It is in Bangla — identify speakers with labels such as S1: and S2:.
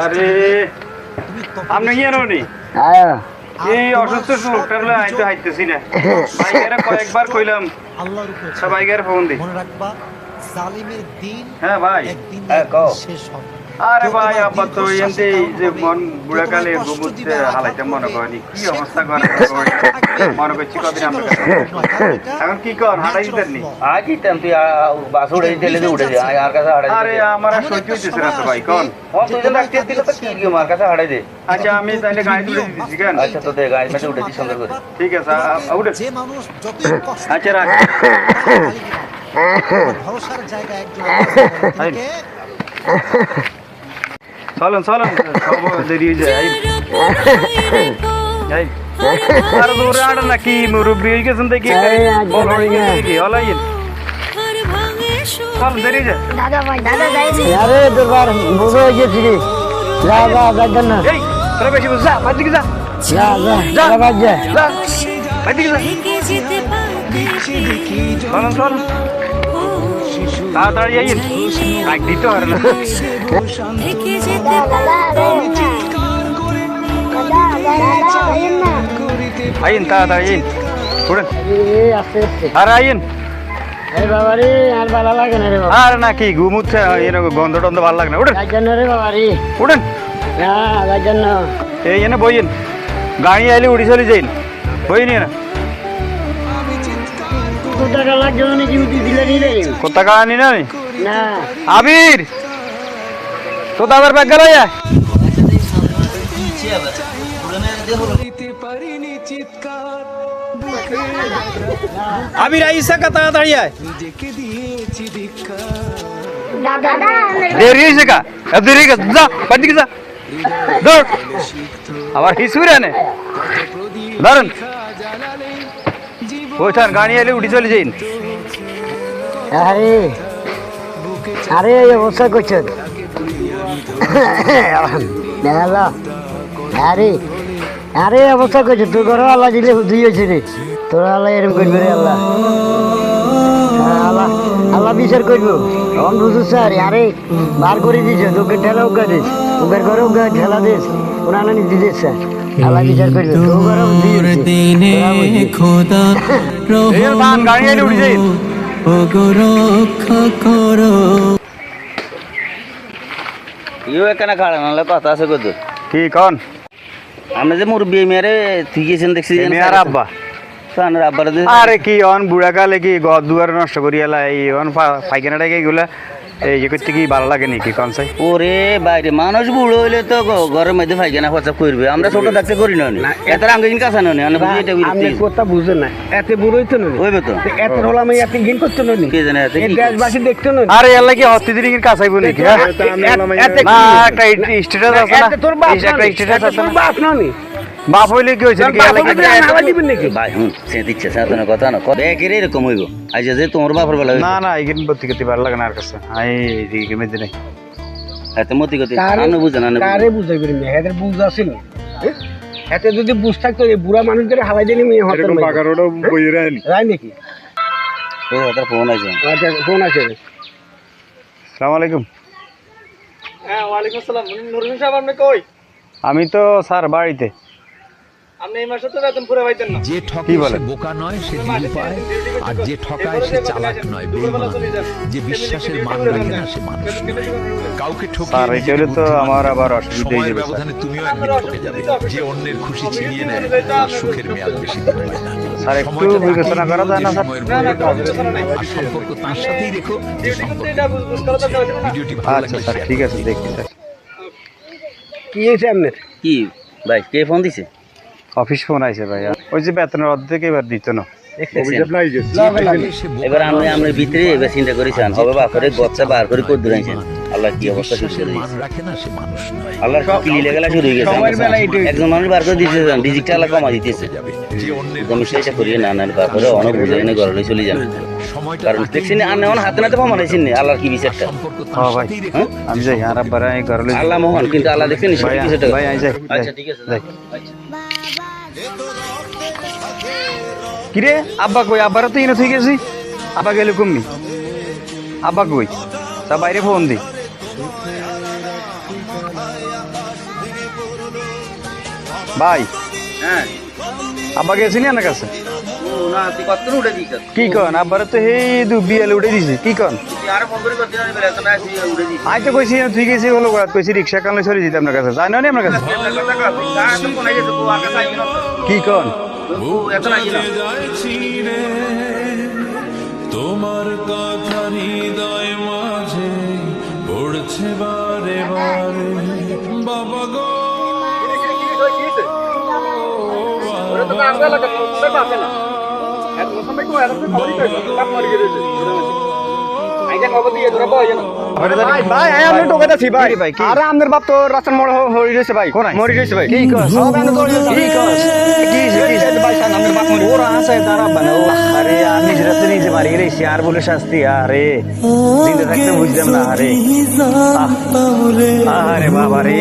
S1: আরে আপনি কি জানি এই অসুস্থ লোকটা হলো আইতে হাইতেছি না ভাইয়ারে কয়েকবার কইলাম আল্লাহর উপর সবাইকে ফোন দি মনে রাখবা জালিমের দিন হ্যাঁ ভাই হ্যাঁ কও শেষ হবে আরে ভাই আব্বা তো এমনি যে মন বুড়াকালে ঘুমুতে হালাইতে মনে করেনি কি অবস্থা করে মনে করছি কদিন আমরা এখন কি কর হাঁটাই দিতেন নি
S2: আজ ইতাম তুই বাস উড়ে দিলে যে উঠে যায় আর কাছে হাঁটাই
S1: আরে আমার সহ্য হইতেছে না তো ভাই কোন
S2: তুই তো রাখতে দিল তো কি কি মার কাছে হাঁটাই দে
S1: আচ্ছা আমি তাইলে গাড়ি তুলে দিতেছি কেন
S2: আচ্ছা তো দে গাড়ি মেটে উঠে দি সুন্দর করে
S1: ঠিক আছে উঠে যে মানুষ যতই কষ্ট আচ্ছা রাখ ভরসার জায়গা একজন চলুন চলুন সব দেরি হয়ে যায় আর দূরে আড় নাকি মুরব্বী হয়ে গেছেন দেখি হলাইন চল দেরি যায়
S3: দাদা ভাই দাদা যাইনি
S4: আরে দরবার বুঝো গেছি রে যা যা যাইতেন না
S1: এই তোরা বেশি বুঝ যা বাদ দিকে যা
S4: যা যা যা বাদ যা
S1: যা বাদ দিকে যা চলুন চলুন তাড়াতাড়ি আইন রাখ দিতে পারে না আইন তাড়াতাড়ি আইন উঠেন আর আইন
S4: এই বাবা রে আর ভালো লাগে না রে বাবা
S1: আর নাকি ঘুমুচ্ছে এরকম গন্ধ টন্ধ ভালো লাগে না উঠেন
S4: যাইতেন রে বাবা রে
S1: উঠেন
S4: হ্যাঁ যাইতেন না
S1: এই এনে বইন গাড়ি আইলে উড়ি চলে যাইন বই নিয়ে না
S4: কত টাকা লাগবে মানে কি উঠি দিলে নিলে
S1: কত টাকা আনি না
S4: না
S1: আবির তো দাবার ব্যাগ গেল আবির আইসা কা তাড়াতাড়ি আয়
S3: দাদা
S1: দেরি হয়েছে কা দেরি গেছে যা বাড়ি যা দৌড় আবার হিসুরে নে ধরুন ওইখান গাড়ি এলে উঠি চলে যাইন
S4: আরে আরে এই অবস্থা করছো নেলা আরে আরে অবস্থা করছো তোর ঘরে আল্লাহ দিলে দিয়েছে রে তোর আল্লাহ এরকম করবে রে আল্লাহ আল্লাহ আল্লাহ বিচার করবো তখন বুঝুস আরে আরে বার করে দিয়েছে তোকে ঠেলা উগা দিস ওদের ঘরে উগা ঠেলা দিস ওরা আনি দিদিস আল্লাহ বিচার করবে তোর ঘরে দিনে খোদা
S1: গাড়ি এলে উঠি যাইন
S2: ইও এখানে খাড়া নাহলে কথা আছে কত
S1: কি কন
S2: আমরা যে মুরব্বী মেরে ঠিক আছেন দেখছি
S1: আর আব্বা
S2: সানের আব্বার
S1: আরে কি অন বুড়া কালে কি ঘর দুয়ার নষ্ট করি এলা এই অন পাইখানাটাকে এগুলা এই যে করতে কি ভালো লাগে নাকি কন চাই
S2: ওরে বাইরে মানুষ বুড়ো হইলে তো ঘরের মধ্যে পায়খানা খরচা করবে আমরা ছোট থাকতে করি না এত আঙ্গিন কাছে না
S4: আমি কথা বুঝে না এত বুড়োই তো নয়
S2: হইবে তো
S4: এত হল আমি এত ঘিন করতে নই
S2: কে জানে এত কি
S4: দেশবাসী দেখতে নই
S1: আরে এলা কি হস্তি দিন কাছাইবো নাকি না একটা স্ট্যাটাস আছে না
S4: তোর বাপ
S1: একটা স্ট্যাটাস আছে
S4: তোর বাপ না নি
S1: বাপ হইলে কি হইছে কি এলা কি
S4: দিবেন নাকি
S2: ভাই হুন সে দিচ্ছে সাধারণ কথা না কত একের এরকম হইব আজ যে তোমার বাপের বেলা
S1: না না এই বত্তি করতে ভালো লাগে না আর কাছে আই এই মেদে নাই
S2: এত মতি গতি আনো বুঝে না
S4: কারে বুঝাই করি না এদের বুঝ আছে না এতে যদি বুঝ থাকতো এই বুড়া মানুষদের হালাই দিলে মেয়ে হতো
S1: এরকম পাকারোটা বই রাই
S4: রাই নাকি
S2: ও ওটার ফোন আছে
S4: আচ্ছা ফোন আছে
S1: আসসালামু আলাইকুম
S5: হ্যাঁ ওয়ালাইকুম আসসালাম নুরুল সাহেব আপনি কই
S1: আমি তো স্যার বাড়িতে
S5: আপনি এই মাসে তো বেতন পুরো পাইতেন না
S6: যে ঠকে সে বোকা নয় সে নিরুপায় আর যে ঠকায় সে চালাক নয় বেঈমান যে বিশ্বাসের মান রাখে না সে মানুষ নয় কাউকে
S1: স্যার এই
S6: ঠকিয়ে
S1: তো আমার আবার অসুবিধা হয়ে যাবে
S6: ব্যবধানে তুমিও একদিন ঠকে যাবে যে অন্যের খুশি ছিনিয়ে নেয় তার সুখের মেয়াদ বেশি দিন হয় না
S1: স্যার একটু বিবেচনা করা যায় না স্যার
S6: আর সম্পর্ক তার সাথেই রেখো যে সম্পর্ক ভিডিওটি ভালো
S1: আচ্ছা
S6: লাগলে
S1: স্যার ঠিক আছে দেখি স্যার
S4: কি হয়েছে আপনার
S2: কি ভাই কে ফোন দিছে
S1: অফিস ফোন আইছে ভাই ওই যে বেতনের অর্ধেক এবার দিত না
S2: এবার আমরা ভিতরে এবার চিন্তা করেছেন হবে বা করে গচ্চা বার করে কর দূরাইছেন আল্লাহ কি অবস্থা শুরু করে দিয়েছে আল্লাহর কি লীলা গেলা শুরু হয়ে গেছে একজন মানুষ বার করে দিয়েছে ডিজিটাল আল্লাহ কমা দিতেছে তুমি সেটা করিয়ে না না বার করে অনেক বুঝে এনে ঘরে চলে যান কারণ দেখছি না আনে হাতে নাতে কমানাইছেন না আল্লাহর কি বিচারটা
S1: হ্যাঁ ভাই আমি যাই আর আব্বার আমি ঘরে লই
S2: আল্লাহ মহান কিন্তু আল্লাহ দেখছেন বিষয়টা
S1: ভাই আই যাই
S2: আচ্ছা ঠিক আছে
S1: যাই কিরে আব্বা কই আব্বারা তো ইনো ঠিক আছে আব্বা গেলে কমনি আব্বা কই তা বাইরে ফোন দি ভাই
S2: হ্যাঁ
S1: আব্বা গেছিলি আমার কাছে
S2: ও না তুই কত উঠে দিছ
S1: কি কন আব্বারে তো সেই বিয়ালে উঠে দিছি কি কন
S2: তুই আর ফোন করে করতে জানি বেলা তো না উঠে দিছ
S1: আমি তো কইছি তুই গেছি হলো কইছি রিক্সা কানলে চলে যেতে আপনার কাছে যাই না আপনার কাছে কি কন
S7: তোমার কথা হৃদয় মাঝে পড়ছে বারে বারে বাবা গো
S1: ভাই আমি টোকাইতাছি ভাই আরে আমাদের বাপ তো রাস্তার মোড় হরি রয়েছে ভাই মরি রয়েছে ভাই কি কস সব আমি তো কি কস কি ভাই সান আমাদের বাপ মরি ওরা আছে তারা বানা আরে আমি রাতে নিজে মারি গেছি আর বলে শাস্তি আরে দিনে থাকতে বুঝলাম না আরে আরে বাবা রে